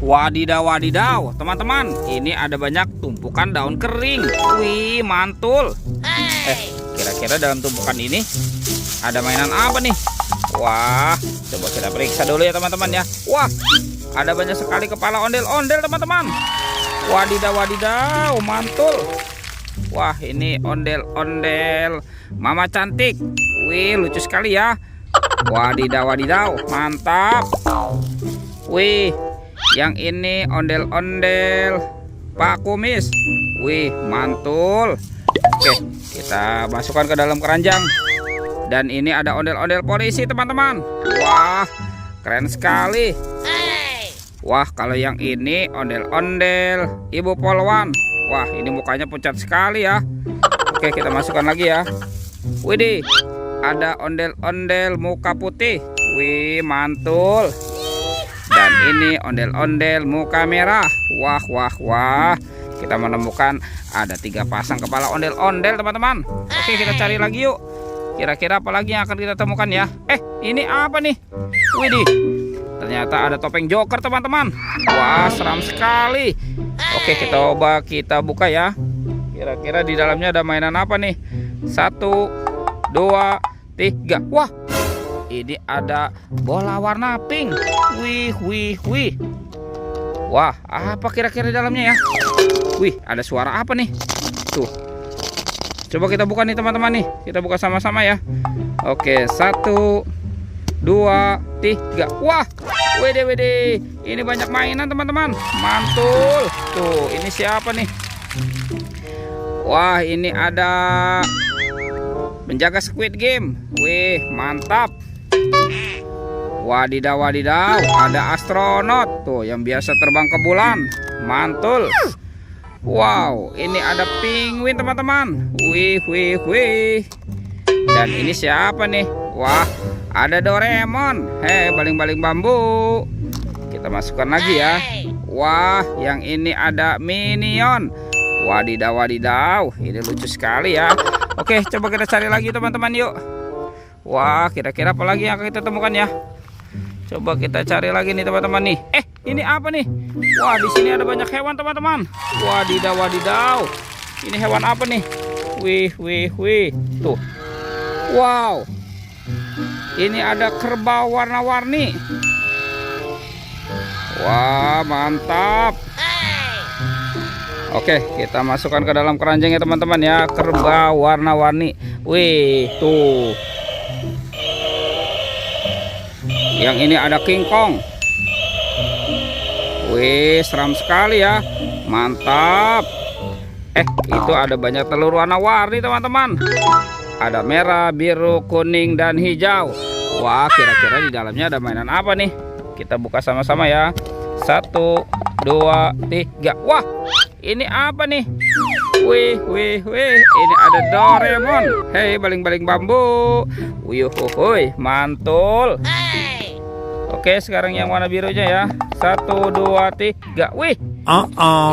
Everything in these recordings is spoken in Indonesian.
Wadidaw, wadidaw, teman-teman, ini ada banyak tumpukan daun kering. Wih, mantul. Kira-kira dalam tumpukan ini ada mainan apa nih? Wah, coba kita periksa dulu ya teman-teman ya. Wah, ada banyak sekali kepala ondel-ondel teman-teman. Wadidaw, wadidaw, mantul. Wah, ini ondel-ondel mama cantik. Wih, lucu sekali ya. Wadidaw, wadidaw, mantap. Wih, yang ini ondel-ondel Pak Kumis. Wih, mantul. Oke, kita masukkan ke dalam keranjang. Dan ini ada ondel-ondel polisi teman-teman. Wah, keren sekali. Wah, kalau yang ini ondel-ondel Ibu Polwan. Wah, ini mukanya pucat sekali ya. Oke, kita masukkan lagi ya. Widih, ada ondel-ondel muka putih. Wih, mantul. Dan ini ondel-ondel muka merah. Wah, wah, wah. Kita menemukan ada 3 pasang kepala ondel-ondel teman-teman. Oke, kita cari lagi yuk. Kira-kira apa lagi yang akan kita temukan ya? Ini apa nih? Widih, ternyata ada topeng Joker teman-teman. Wah, seram sekali. Oke, coba kita buka ya. Kira-kira di dalamnya ada mainan apa nih? 1, 2, 3. Wah, ini ada bola warna pink. Wih, wih, wih. Wah, apa kira-kira di dalamnya ya? Wih, ada suara apa nih? Tuh, coba kita buka nih teman-teman nih. Kita buka sama-sama ya. Oke, 1, 2, 3. Wah, wede wede. Ini banyak mainan teman-teman. Mantul. Tuh, ini siapa nih? Wah, ini ada penjaga Squid Game. Wih, mantap. Wadidaw, wadidaw, ada astronot tuh yang biasa terbang ke bulan. Mantul. Wow, ini ada penguin teman-teman. Wih, wih, wih. Dan ini siapa nih? Wah, ada Doraemon. Baling-baling bambu. Kita masukkan lagi ya. Wah, yang ini ada Minion. Wadidaw, wadidaw, ini lucu sekali ya. Oke, coba kita cari lagi teman-teman yuk. Wah, kira-kira apa lagi yang akan kita temukan ya? Coba kita cari lagi nih teman-teman nih. Ini apa nih? Wah, di sini ada banyak hewan teman-teman. Wadidaw, wadidaw. Ini hewan apa nih? Wih, wih, wih. Tuh. Wow. Ini ada kerbau warna-warni. Wah, mantap. Oke, kita masukkan ke dalam keranjang ya teman-teman ya. Kerbau warna-warni. Wih, tuh. Yang ini ada King Kong. Wih, seram sekali ya. Mantap. Itu ada banyak telur warna-warni teman-teman. Ada merah, biru, kuning, dan hijau. Wah, kira-kira di dalamnya ada mainan apa nih? Kita buka sama-sama ya. 1, 2, 3. Wah, ini apa nih? Wih, wih, wih. Ini ada Doraemon. Baling-baling bambu. Wih, mantul. Oke, sekarang yang warna birunya ya. 1, 2, 3. Wih,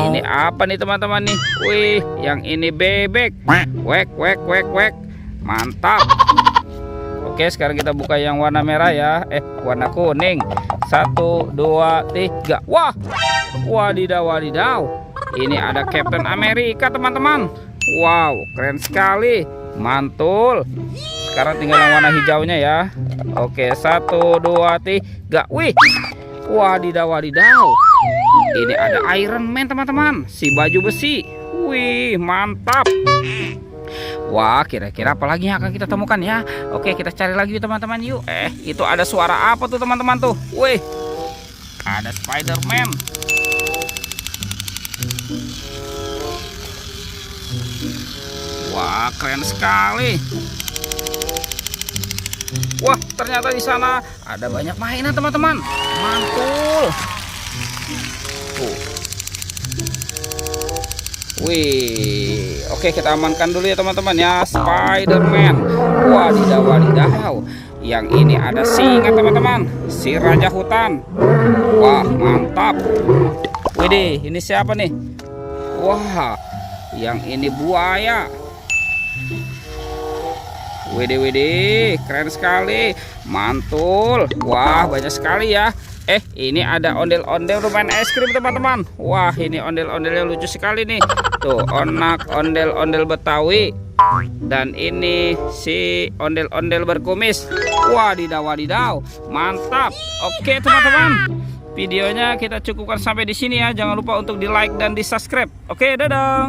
ini apa nih teman-teman nih? Wih, yang ini bebek. Wek, wek, wek, wek. Mantap. Oke, sekarang kita buka yang warna merah ya. Warna kuning. 1, 2, 3. Wah, wadidaw, wadidaw. Ini ada Captain America teman-teman. Wow, keren sekali. Mantul. Sekarang tinggal yang warna hijaunya ya. Oke, 1, 2, 3. Wih, wadidaw, wadidaw. Ini ada Iron Man teman-teman, si baju besi. Wih, mantap. Wah, kira-kira apa lagi yang akan kita temukan ya? Oke, kita cari lagi teman-teman yuk. Itu ada suara apa tuh teman-teman tuh? Wih, ada Spider-Man. Wah, keren sekali. Wah, ternyata di sana ada banyak mainan teman-teman. Mantul. Wih, oke, kita amankan dulu ya teman-teman ya. Spider-Man. Wadidaw, wadidaw. Yang ini ada singa teman-teman, si raja hutan. Wah, mantap. Widih, ini siapa nih? Wah, yang ini buaya. Widih, widih, keren sekali. Mantul. Wah, banyak sekali ya. Ini ada ondel-ondel lumayan es krim teman-teman. Wah, ini ondel-ondelnya lucu sekali nih. Tuh, ondel-ondel Betawi. Dan ini si ondel-ondel berkumis. Wadidaw, mantap. Oke teman-teman, videonya kita cukupkan sampai di sini ya. Jangan lupa untuk di like dan di subscribe. Oke, dadah.